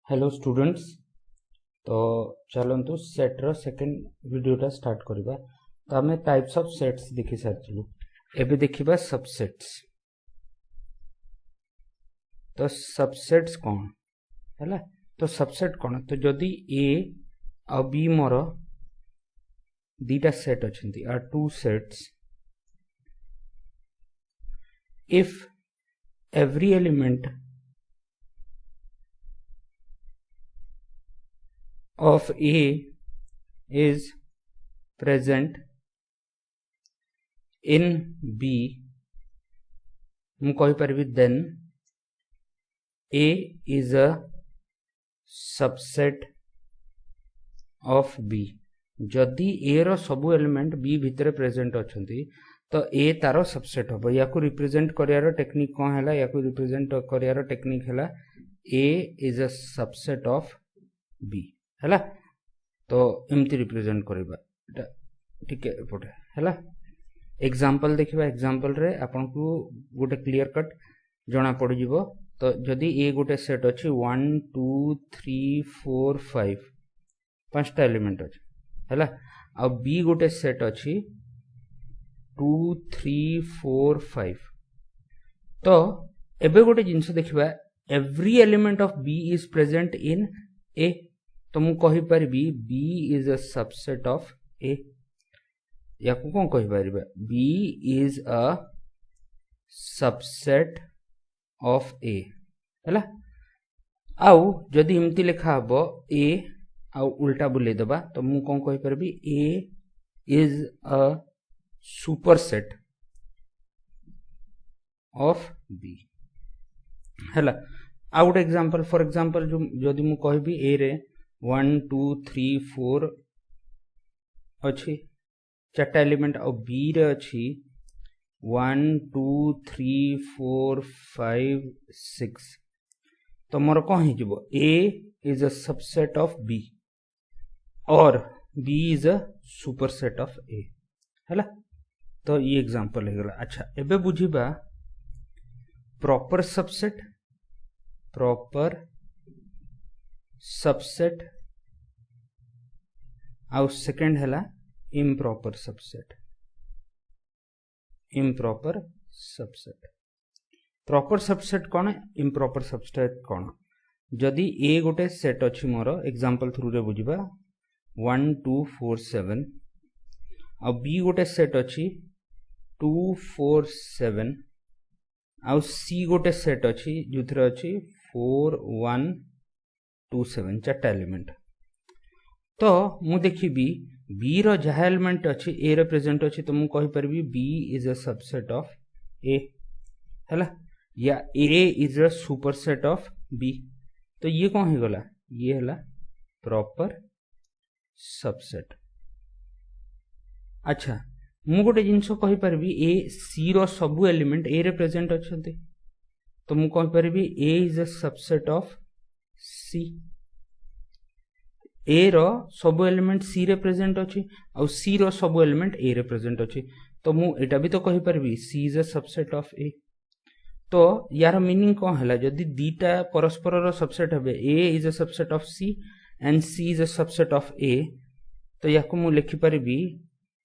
Hello students. तो चलतु set row second वीडियोटा start करबा। तो आम टाइप्स ऑफ सेट्स देखि सारिलु। एबे देखिबा सबसेट्स। तो सबसेट्स कौन हैला? तो सबसेट कौन? तो जदि ए आ बी मोर दीटा सेट अछंती are two sets, if every element of A is present in B, mu कहि परबी then A is a subset of B। जदि A रो सबु एलिमेंट B भितर प्रेजेंट अछंती तो A तारो सबसेट होबो। याकू रिप्रेजेंट करियारो टेक्निक कोन हैला? याकू रिप्रेजेंट करियारो टेक्निक हैला A is a subset of B हैला। तो एमती रिप्रेजेंट करबा एटा ठीक एपटे हैला। एग्जांपल देखिबा। एग्जांपल रे आपन को गोटे क्लियर कट जणा पड़ जिवो। तो जदि A गोटे सेट अछि 1 2 3 4 5 पांचटा एलिमेंट अछि हैला। आ B गोटे सेट अछि 2 3 4 5। तो एबे गोटे जिंस देखिबा, every element of B is present in A। तो मु कहि परबी B is a subset of A। याकू कोन कहि परबा? B is a subset of A हैला। आउ जदि इमती लिखा हबो A आउ उल्टा बुले दबा, तो मु कोन कहि परबी A is a superset of B हैला। आउट एग्जांपल फॉर एग्जांपल जो जदि मु कहबी A रे 1 2 3 4 अछि चारटा एलिमेंट और B रे अछि 1 2 3 4 5 6। तो मोर कौन ही जिवो? A is a subset of B और B is a superset of A हैला। तो ये एग्जांपल है। अच्छा एबे बुझिबा प्रॉपर सबसेट, प्रॉपर सबसेट आउ सेकंड हैला improper subset. Improper subset, proper subset कौन? इम्प्रॉपर सबसेट कौन? जदि A गोटे सेट अछि मोर एग्जांपल थ्रू रे बुझिबा 1 2 4 7 आ B गोटे सेट अछि 2 4 7 आउ C गोटे सेट अछि जुथरे अछि 4 1 2 7 चारटा एलिमेंट। तो मु देखिबी B रो जहा एलिमेंट अछि A रे प्रेजेंट अछि, तो मु कहि परबी B is a subset of A हैला, या A is a superset of B। तो ये कौन हो गला? ये हैला प्रॉपर सबसेट। अच्छा मु गोटे जिंस कहि परबी A C रो सबु एलिमेंट A रे प्रेजेंट अछंती, तो मु कहि परबी A is a subset of C। A रो सबु एलिमेंट C रे प्रेजेंट अछि और C रो सबु एलिमेंट A रे प्रेजेंट अछि, तो मु एटा भी तो कहि परबी C is a subset of A। तो यार मीनिंग कौन हैला? जदि दीटा परस्पर रो सबसेट हबे A is a subset of C and C is a subset of A, तो याकू मु लिखि परबी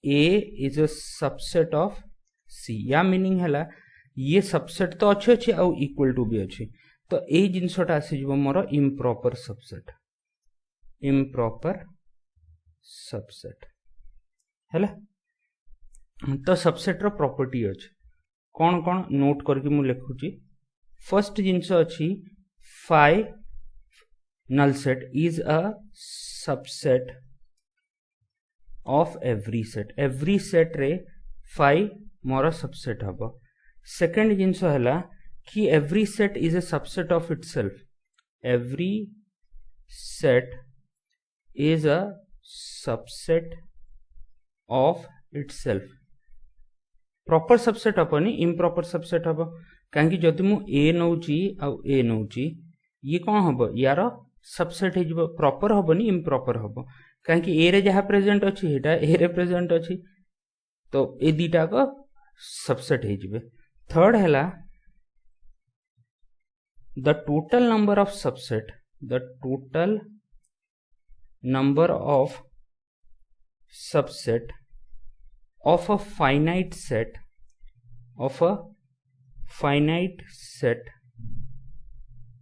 A is a subset of C। या मीनिंग हैला ये सबसेट तो अच्छे अच्छे आउ इक्वल टू भी अच्छे। तो ए जिनसटा आसी जिवो मोर इम्प्रॉपर सबसेट। इम्प्रॉपर सबसेट हैला। तो सबसेट रो प्रॉपर्टी अछि कौन कौन नोट करके मु लिखुची। फर्स्ट जिंस अछि phi null set is a subset of every set. Every set रे फाइ मोर सबसेट हबो। सेकंड जिंस हैला कि every set is a subset of itself. Every set is a subset of itself. Proper subset हबनी, improper subset हबो। काहेकि जदि मु A नउची आउ A नउची, ये कौन हबो? यार सबसेट हे जिवो, प्रॉपर हबनी इम्प्रॉपर हबो। काहेकि A रे जहा प्रेजेंट अछि हेटा A रे प्रेजेंट अछि, तो ए दीटा को सबसेट हे जिवे। थर्ड हैला the total number of subset the total number of subset of a finite set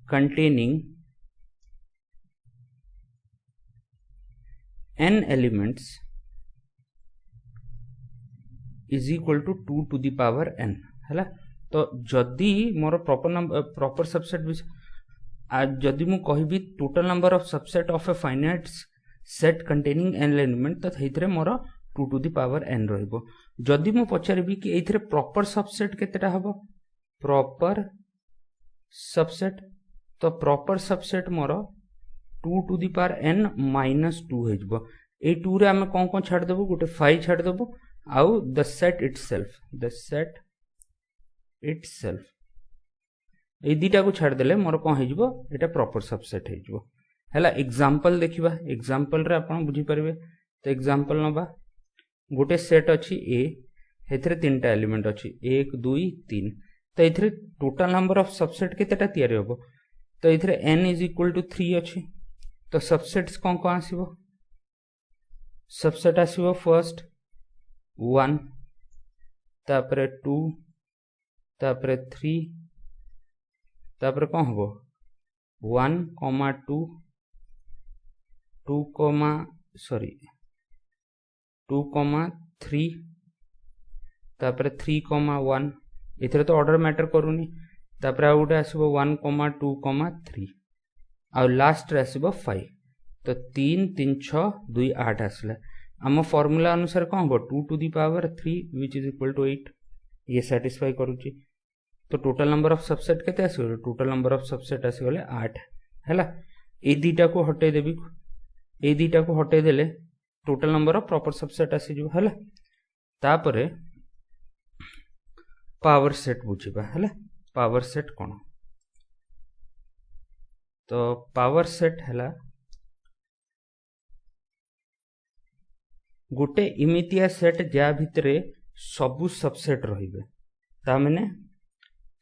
containing n elements is equal to 2 to the power n हैला। तो जदि मोर प्रॉपर सबसेट जदि मु कहबी total number of subset of a finite set containing n element तो हेइथरे मोर 2 to the power n रहइबो। जदि मु पचारबी कि एइथरे प्रॉपर सबसेट केतेटा हबो प्रॉपर सबसेट तो प्रॉपर सबसेट मोर 2 to the power n minus 2 हेजबो। ए 2 रे हम कोन छाड़ देबो गोटे 5 छाड़ देबो आउ द सेट इटसेल्फ ए दीटा को छाड़ देले मोर कोन हेजबो एटा प्रॉपर सबसेट हेजबो हैला। एग्जांपल देखिबा एग्जांपल रे आपण बुझी परबे। तो एग्जांपल नबा गोटे सेट अछि ए हेथरे तीनटा एलिमेंट अछि 1 2 3 तो एथरे टोटल नंबर ऑफ सबसेट केतेटा तयार होबो तो एथरे n इज इक्वल टू 3 अछि। तो सबसेट्स कोन कोन आसीबो सबसेट आसीबो फर्स्ट 1 तापरे 2 तापरे 3 तापरे कोन हबो 1 2 2 3 तापरे 3 1 एथरे तो ऑर्डर मैटर करूनी तापरे आ उडे आसीबो 1 2 3 आ लास्ट रे आसीबो 5 तो 3 3 6 2 8 आसला। आम फॉर्मूला अनुसार कोन हबो 2 to the power 3 which is equal to 8 ये सैटिस्फाई करूची। तो टोटल नंबर ऑफ सबसेट केते आसीगले टोटल नंबर ऑफ सबसेट आसीगले 8 हैला। ए दीटा को हटे देबी ए दीटा को हटे देले total number of proper subset आसी जो हैला। तापरे पावर सेट बुझिबा हैला। पावर सेट कोन तो पावर सेट हैला गोटे इमितिया सेट जा भितरे सबु सबसेट रहिबे ता माने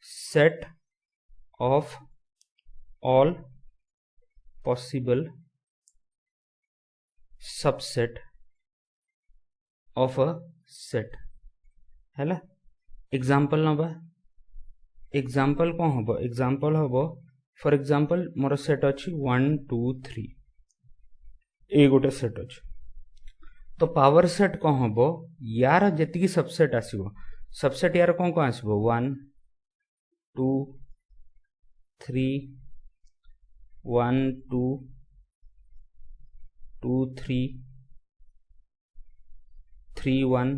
set of all possible subset of a set हैला। एग्जांपल नबा एग्जांपल कोन हबो एग्जांपल हबो फॉर एग्जांपल मोर सेट अछि 1 2 3 ए गोटे सेट अछि। तो पावर सेट कोन हबो यार जेतिकी सबसेट आसीबो सबसेट यार कोन कोन आसीबो 1 2 3 1 2 2 3 3 1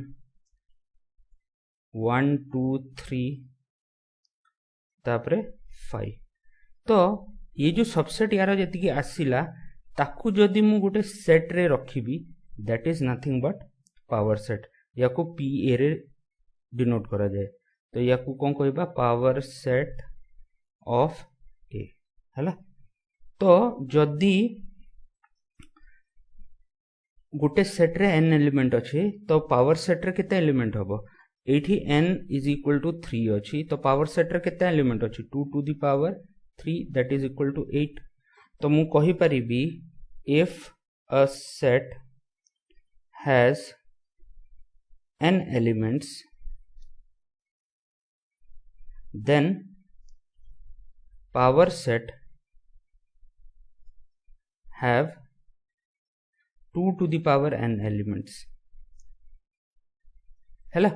1 2 3 तापरे 5। तो ये जो सबसेट यार जेतिकी आसीला ताकू जदि मु गोटे सेट रे रखिबी that is nothing but power set याको पी ए रे डिनोट करा जाए। तो याको कोन कहबा पावर सेट ऑफ ए हैला। तो जदि गोटे सेट रे n एलिमेंट अछि तो पावर सेट रे केते एलिमेंट हबो एठी n इज इक्वल टू 3 अछि। तो पावर सेट रे केते एलिमेंट अछि 2 to the power 3 that is equal to 8। तो मु कहि परिबी if a set has n elements then power set have 2 to the power n elements हैला।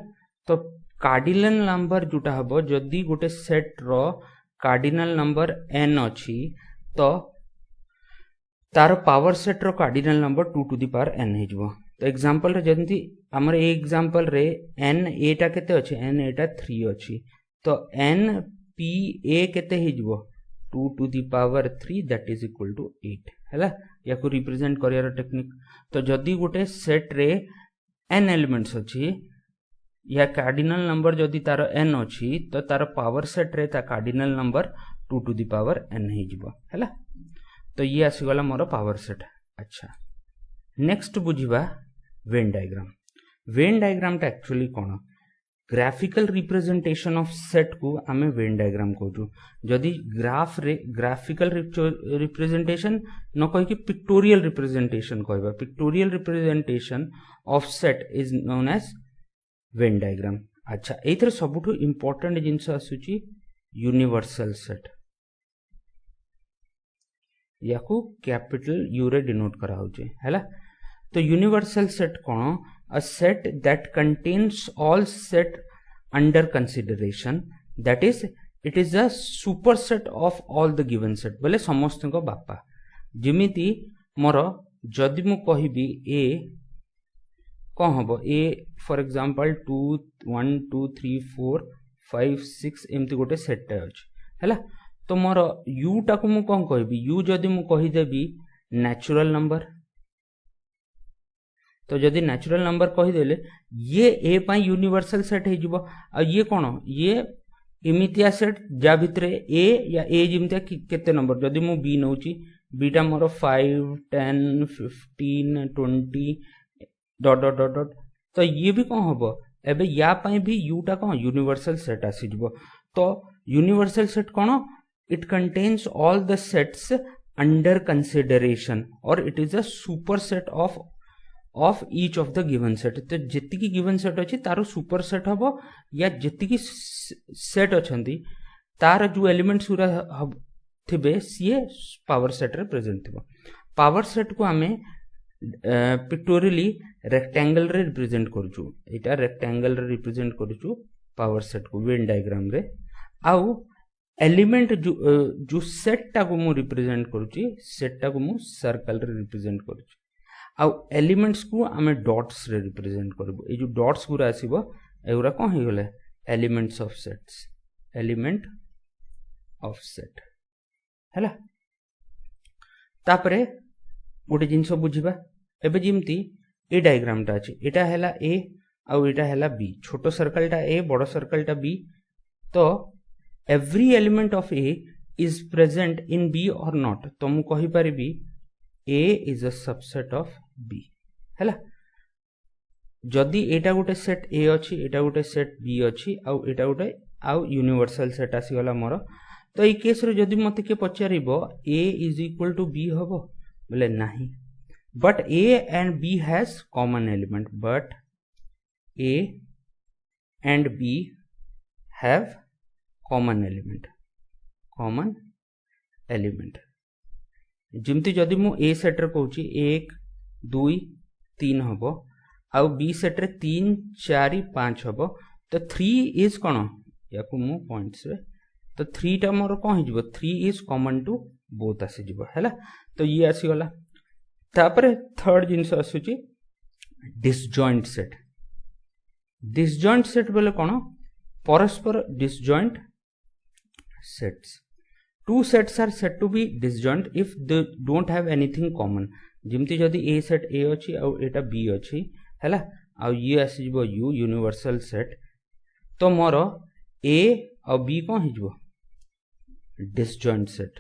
तो कार्डिनल नंबर जोटा हबो जदि गोटे सेट रो कार्डिनल नंबर n अछि तो तार पावर सेट रो cardinal number 2 to the power n हेजबो। तो एग्जांपल रे जंती हमर ए एग्जांपल रे n एटा केते अछि n एटा 3 अछि तो n p a केते हेजबो 2 to the power 3 that is equal to 8 हैला। याको रिप्रेजेंट करियर टेक्निक। तो जदि गोटे सेट रे n एलिमेंट्स अछि या कार्डिनल नंबर जदि तार n अछि तो तार पावर सेट रे ता cardinal number 2 to the power n हेजबो हैला। तो ये आसीगला मोर पावर सेट। अच्छा नेक्स्ट बुझिबा वेन डायग्राम। वेन डायग्राम टा एक्चुअली कोन ग्राफिकल रिप्रेजेंटेशन ऑफ सेट को आमे वेन डायग्राम कहूँ जदि ग्राफ रे ग्राफिकल रिप्रेजेंटेशन न कह कि पिक्टोरियल रिप्रेजेंटेशन कहबा pictorial representation of set is known as Venn diagram. अच्छा एथरे सबुठु इंपोर्टेंट जिनस आसुची यूनिवर्सल सेट याकू कैपिटल यू रे डिनोट करा होचे हैला। तो यूनिवर्सल सेट कौन a set that contains all set under consideration, that is it is a superset of all the given set बोले समस्त को बापा जिमिति मोर जदि मु कहबी a कौन हम a फॉर एग्जांपल 2 1 2 3 4 5 6 एमती गोटे सेट अछि हैला। तो मोर u टाकू मु कौन कहबी u जदि मु कहि देबी नेचुरल नंबर तो जदि नेचुरल नंबर कहीदेले ये ए पाई यूनिवर्सल सेट हो ये कौन ये इमितिया सेट जा भितरे ए या ए जिमतिया केते नंबर जदि मु बी नउची बीटा मोर 5 10 15 20 डॉट डॉट डॉट डॉट तो ये भी कौन हम एबे या पाई भी यूटा कौन यूनिवर्सल सेट आसी जिवो। तो यूनिवर्सल सेट कौन it contains all the sets under consideration और it is a super set of each of the given set. तो जेतिकी गिवन सेट अछि तारो सुपर सेट हबो या जेतिकी सेट अछंती तार जो एलिमेंट्स उरा थिबे सीए पावर सेट रे प्रेजेंट थिबो। पावर सेट को हमें पिक्टोरियली रेक्टेंगल रे रिप्रेजेंट करछु एटा रेक्टेंगल रे रिप्रेजेंट करछु पावर सेट को वेन डायग्राम रे आउ एलिमेंट जो सेट टा को मु रिप्रेजेंट करूची सेट टा को मु सर्कल रे रिप्रेजेंट करूची आउ एलिमेंट्स को आमे डॉट्स रे रिप्रेजेंट करबो। ए जो डॉट्स गुरा आसीबो एगुरा कोन हे गेले elements of sets element of set हैला। तापरे गोटे जिंस बुझिबा एबे जिमती ए डायग्राम टा अछि एटा हैला ए आउ एटा हैला बी छोटो सर्कल टा ए बड़ो सर्कल टा बी। तो every element of A is present in B और नॉट तो मु कहि परिबी A is a subset of B हैला। जदि एटा गोटे सेट A अछि एटा गोटे सेट B अछि आउ एटा गोटे आउ यूनिवर्सल सेट आसी गला मोर। तो ए केस रे जदि मते के पचारिबो A is equal to B हबो बोले नाही but A and B has common element but A and B have common element जिमती जदि मु ए सेट रे कहूची 1 2 3 हबो आउ बी सेट रे 3 4 5 हबो तो 3 इज कोन याकू मु पॉइंट्स रे तो 3 टा मोर कोन हिजबो 3 इज कॉमन टू बोथ आसी जिवो हैला। तो ये आसी गला। तापरे थर्ड जिंस आसुची डिसजॉइंट सेट बोले कोन परस्पर disjoint sets two sets are said to be disjoint if they don't have anything common जिमती जदि a सेट a अछि आ एटा b अछि हैला आ ये आसी जिवो u यूनिवर्सल सेट तो मोर a और b कोन हिजबो disjoint set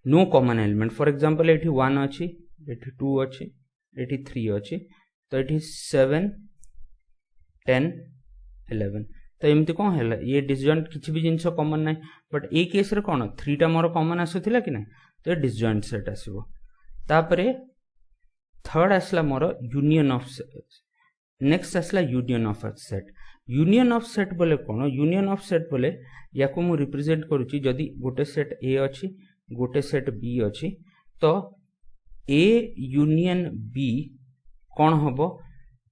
no common element for example एठी 1 अछि एठी 2 अछि एठी 3 अछि तो एठी 7 10 11 तो एमती कौन है ये डिसजॉइंट किसी भी जिनस कॉमन ना बट ए केस रे कौन 3 टा मोर कॉमन आसुथिला कि ना तो ये डिसजॉइंट सेट आसीबो। तापरे थर्ड आसला मोर यूनियन ऑफ सेट नेक्स्ट आसला यूनियन ऑफ सेट बोले कौन यूनियन ऑफ सेट बोले याको मु रिप्रेजेंट करूची जदि गोटे सेट ए अछि गोटे सेट बी अछि तो ए यूनियन बी कौन हबो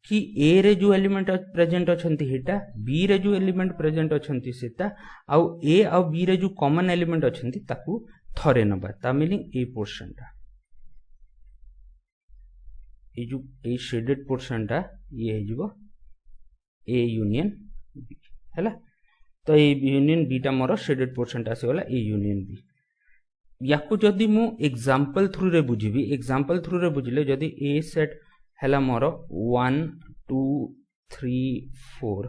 कि ए रे जो एलिमेंट प्रेजेंट अछंती हेटा बी रे जो एलिमेंट प्रेजेंट अछंती सेटा आउ ए आउ बी रे जो कॉमन एलिमेंट अछंती ताकू थरे नबा ता मीनिंग ए पोर्शन टा ए जो ए शेडेड पोर्शन टा ये हिजबो ए यूनियन बी हैला। तो ए यूनियन बी टा मोर शेडेड पोर्शन टा से होला ए यूनियन बी याकू जदि मु एग्जांपल थ्रू रे बुझिले जदि ए सेट हैला मोर 1 2 3 4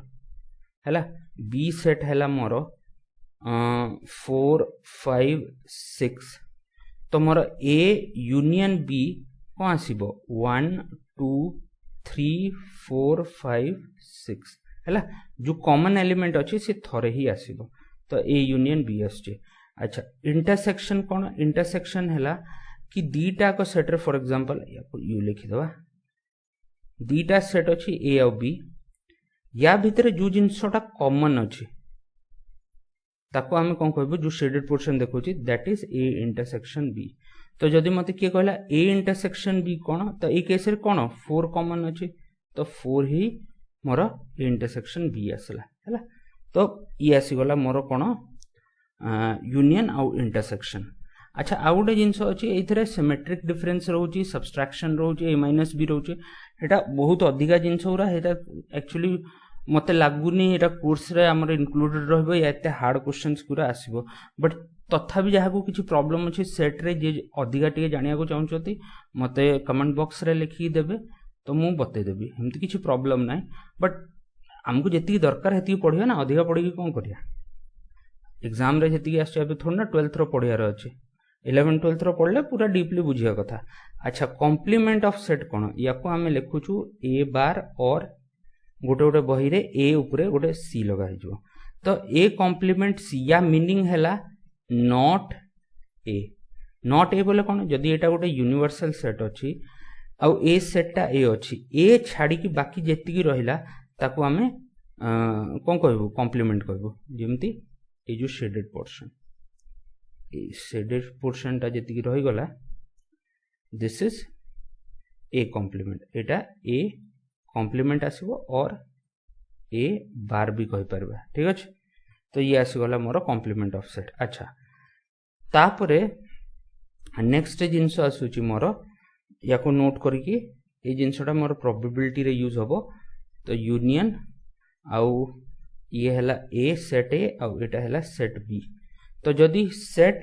हैला बी सेट हैला मोर 4 5 6 तो मोर ए यूनियन बी कौन आसीबो 1 2 3 4 5 6 हैला जो कॉमन एलिमेंट अच्छी से थरे ही आसीबो तो ए यूनियन बी आछे। अच्छा इंटरसेक्शन कोन इंटरसेक्शन हैला कि दीटा को सेट रे फॉर एग्जांपल यू लिखि दवा दीटा सेट अच्छी ए और बी या भितर जो जिनसटा कॉमन अच्छी ताको आमे कोन कहबो जो शेडेड पोर्शन देखौची that is A intersection B. तो जदि मते किए कहला ए इंटरसेक्शन बी कोन तो ए केस रे कोन 4 कॉमन अच्छी तो 4 ही मोर ए इंटरसेक्शन बी आसला हैला। तो ये आसी गला मोर कोन यूनियन आउ इंटरसेक्शन। अच्छा आउ गोटे जिनस अच्छी ये सिमेट्रिक डिफरेंस रोचे सब्सट्रैक्शन रोचे ए माइनस बी रोचे एटा बहुत अधिका जिनस गुरा एटा एक्चुअली मते लागुनी एटा कोर्स रे हमर इंक्लूडेड रहबो या एते हार्ड क्वेश्चंस गुरा आसीबो बट तथापि जहाँ को किसी प्रॉब्लम अच्छी सेट रे जे अधिका टिके जानिया को चाहूँचती मते कमेंट बॉक्स रे लिखि देबे तो मु बतेदेवी एमती किसी प्रॉब्लम ना बट आमको जी दरकार हेती पढ़िया ना अधिका पढ़ी कौन करिया एग्जाम रे जी आस थोड़ा ना 12th रो पढ़ियार अच्छे 11 12th रो पढ़ले पूरा डीपली बुझिया कथा। अच्छा कॉम्प्लीमेंट ऑफ सेट कौन या आम लिखुचु ए बार और गोटे गोटे बही रे ए उपरे गोटे सी लगा हो तो ए कॉम्प्लीमेंट सी या मीनिंग हैला नॉट ए बोले कौन जदि एटा गोटे यूनिवर्सल सेट अच्छी आउ ए सेटटा ए अच्छी ए छाड़ी की बाकी जेतिकी रहिला ताकू आमे कौन कहबो कॉम्प्लीमेंट कहबो जेमती ए जो शेडेड पोर्शन टा जेतिकी रही गला this is A complement Etah A complement आसीबो और ए बार भी कहि परबा ठीक अछि। तो ये आसी गला मोर कॉम्प्लीमेंट ऑफ सेट। अच्छा तापरे नेक्स्ट जिंस आसुची मोर या को नोट करके ये जिनसटा मोर प्रोबेबिलिटी रे यूज होबो तो यूनियन आउ ये हला ए सेट ए आउ एटा हला सेट बी। तो जदि set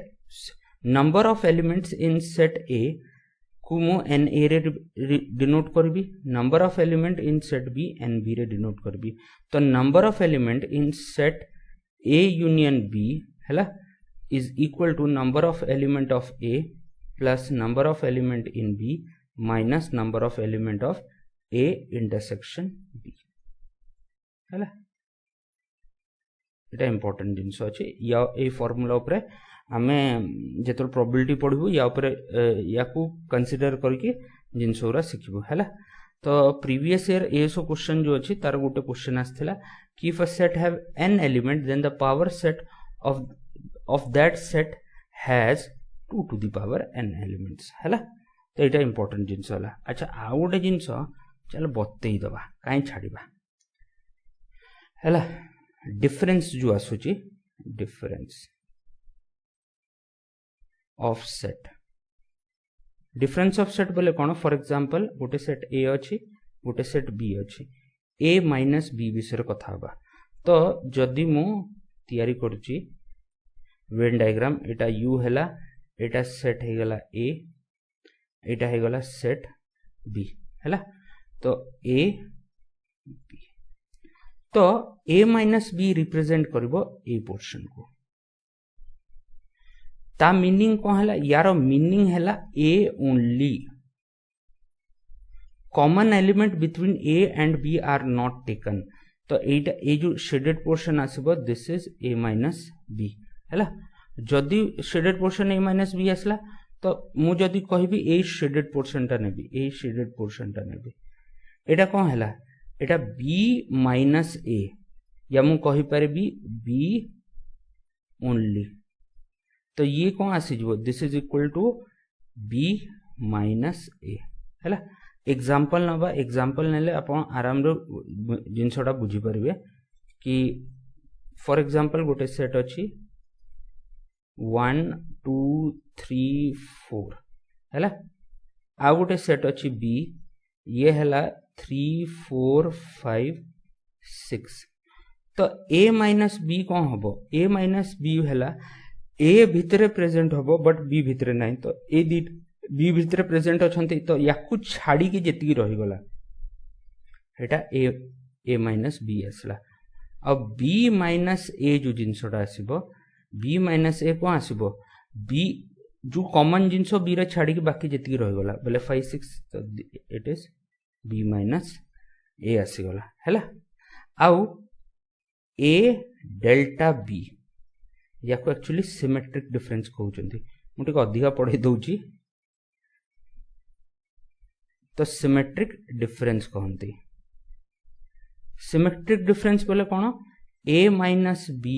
number of elements in set A को मु एन ए रे डिनोट करबी number of element in set B n B रे डिनोट करबी। तो number of element in set A union B हला is equal to number of element of A plus number of element in B minus number of element of A intersection B हैला एटा important जिनस अछि या ए formula ऊपर आमे जेतल probability पढबो या ऊपर या को कंसीडर करके जिनस ओरा सिखबो हैला। तो प्रीवियस ईयर एसो क्वेश्चन जो अछि तार गोटे क्वेश्चन आस्थिला कि if a set have n element then the power set of that set has 2 to the power n elements हैला। तो एटा इंपोर्टेंट जिनस होला। अच्छा आ गोटे जिनस चल बतई दबा काई छाड़ीबा हैला डिफरेंस जो आसुची difference of set difference of set बोले कौन फॉर एग्जांपल गोटे सेट ए अच्छी गोटे सेट बी अच्छी ए माइनस बी विषय कथा होगा। तो जदि मु तैयारी करुची वेन डायग्राम एटा यू हैला एटा सेट हे गला ए एटा हे गला सेट बी हैला। तो ए बी तो ए माइनस बी रिप्रेजेंट करिवो ए पोर्शन को ता मीनिंग कौन हैला यार मीनिंग हैला A only common element between A and B are not taken. तो एटा ए जो शेडेड पोर्शन आसीबो this is A minus B हैला। जदि shaded portion A minus B आसला तो मु जदि कहबी ए शेडेड पोर्शन टा नेबी ए शेडेड पोर्शन टा नेबी एटा कौन हैला एटा बी माइनस ए या मु कहि परबी बी ओनली। तो ये कौन आसीजो this is equal to B minus A हैला। एग्जांपल नबा एग्जांपल नेले आपण आराम रो जिनसटा बुझी परिबे कि फॉर एग्जांपल गोटे सेट अछि 1 2 3 4 हैला आ गोटे सेट अछि बी ये हैला 3 4 5 6। तो ए माइनस बी कौन हबो ए माइनस बी हैला ए भितरे प्रेजेंट हबो बट बी भितरे नहीं। तो ए बी भितरे प्रेजेंट अछंती तो याकु छाड़ी के जेतिकी रही गला एटा ए माइनस बी आसला। अब बी माइनस ए जो जिनसटा आसीबो बी माइनस ए को आसीबो बी जो कॉमन जिनसो बी रे छाड़ी के बाकी जेतिकी रही गला बोले 5 6 तो इट इज बी माइनस ए आसीगला है आउ ए डेल्टा बी या को एक्चुअली सिमेट्रिक डिफरेंस कहउचंती मुझे अधिका पढ़े दउची तो सिमेट्रिक डिफरेंस कहती सिमेट्रिक डिफरेंस बोले कौन A minus B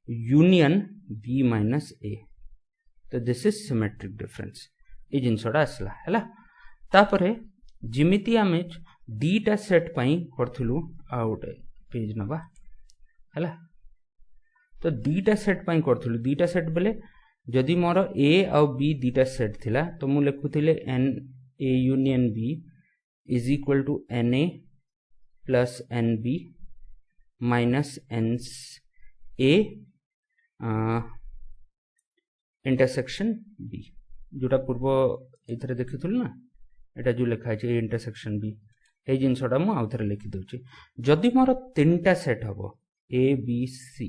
union B minus A तो दिस इज सिमेट्रिक डिफरेंस ये जिनसटा आसला है तापरे जिमिति आमे दीटा सेट पाई करथिलु आ गोटे पेज नबा है तो दीटा सेट पाई करथिलु दीटा सेट बेले जदि मोर ए आ बी दीटा सेट थिला तो मु लिखुथिले n A union B is equal to n A plus n B minus n A intersection B जोटा पूर्व इधर देखिथुल ना एटा जो लिखा है इंटरसेक्शन बी ये जिनसटा मु आउ थरे लिखि दउची जदि मोर तीनटा सेट हबो ए बी सी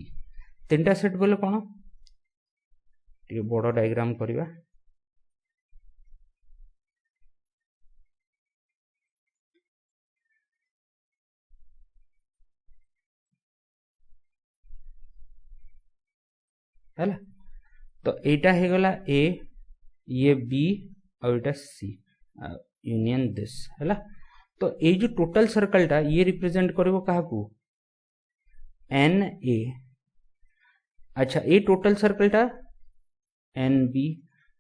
तीनटा सेट बोले कौन टे बड़ डायग्राम करवा है तो एटा हे गला ए ये बी और एटा सी यूनियन दिस है तो ये जो टोटल सर्कल टा ये रिप्रेजेंट करिवो काहाकू एन ए अच्छा ये टोटल सर्कल टा एन बी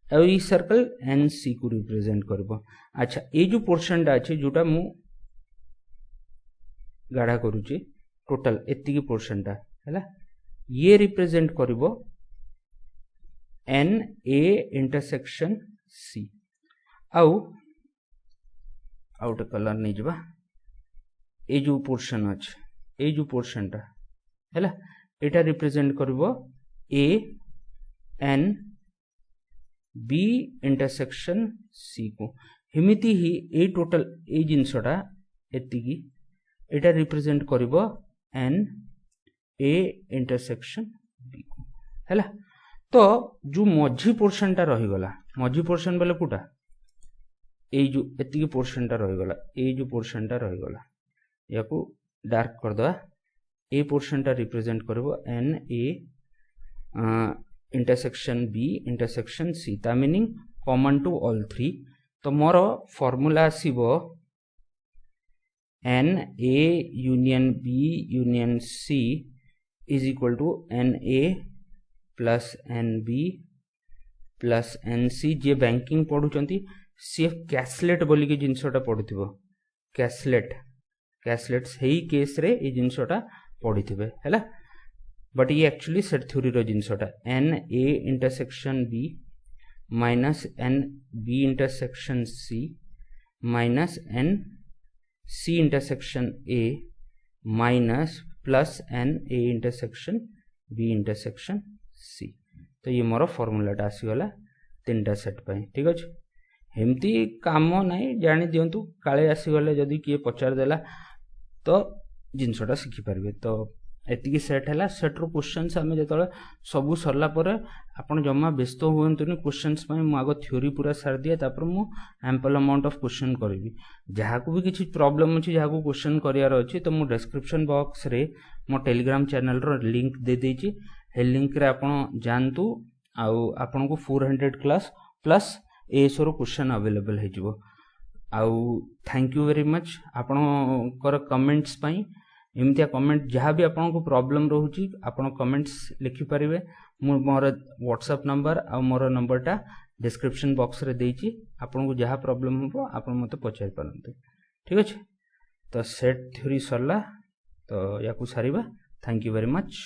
और ये सर्कल एन सी को रिप्रेजेंट करिवो अच्छा ये जो पोर्शन टा अछि जोटा मु गाढ़ा करूची टोटल एति की पोर्शन टा है ये रिप्रेजेंट करिवो n A intersection C out colour नहीं जबा ए जो पोर्शन अच्छे ए जो पोर्शन टा है एटा रिप्रेजेंट करिवो ए एन बी इंटरसेक्शन सी को हिमिति ही ए टोटल ए जिनसटा एतिकी एटा रिप्रेजेंट करिवो एन ए इंटरसेक्शन बी को है तो जो मझी पोर्शन टा रहीगला मझी पोर्शन बोले कोटा ए जो एतिकी पोर्शन टा रहीगला ए जो पोर्शन टा रहीगला या को डार्क कर दवा ए पोर्शन टा रिप्रेजेंट करिवो n A intersection B intersection C ता meaning common to all three तो मोर फॉर्मूला आसीबो n A union B union C is equal to n A plus n B plus n C जे banking पढ़ुचंती सी कैसलेट बोली के जिनसटा पढ़ुथिबो कैसलेट सही केस रे ए जिनसटा पढ़िथिबे हैला बट ये एक्चुअली सेट थ्योरी रो जिनसटा n A intersection B minus n B intersection C minus n C intersection A minus plus n A intersection B intersection C तो ये मोर फॉर्मूलाटा आसीगला तीनटा सेट पाई ठीक अच्छे हेमती काम नाई जानी दिंतु काले आसीगले जदि किए पचार देला तो जिनसटा शिखिपारे तो एतिकी सेट है सेट्र क्वेश्चंस आम जो सबू सरला आपन जमा व्यस्त हुए क्वेश्चंस आग थ्योरी पूरा सार दिए तापर मु एम्पल अमाउंट ऑफ क्वेश्चन करी जहाँ को भी किसी प्रॉब्लम अच्छी जहाँ को क्वेश्चन करार अच्छी तो मु डिस्क्रिप्शन बॉक्स रे मो टेलीग्राम चैनल रो लिंक दे देछि हे लिंक रे आपन जानतु आपन को 400 क्लास प्लस एएसओ रो क्वेश्चन अवेलेबल है जिवो आउ थैंक यू वेरी मच आपन कमेंट्स पाई एमतिया कमेंट जहाँ भी आपन को प्रॉब्लम रोची आपन कमेंट्स लिखि पारिबे मोर व्हाट्सएप नंबर आ मोर नंबरटा डिस्क्रिप्शन बॉक्स रे देछि आपन को जहाँ प्रॉब्लम हो आपन मते पचारि पारंते ठीक अछि तो सेट थ्योरी सरला तो याकू सारिबा थैंक यू वेरी मच।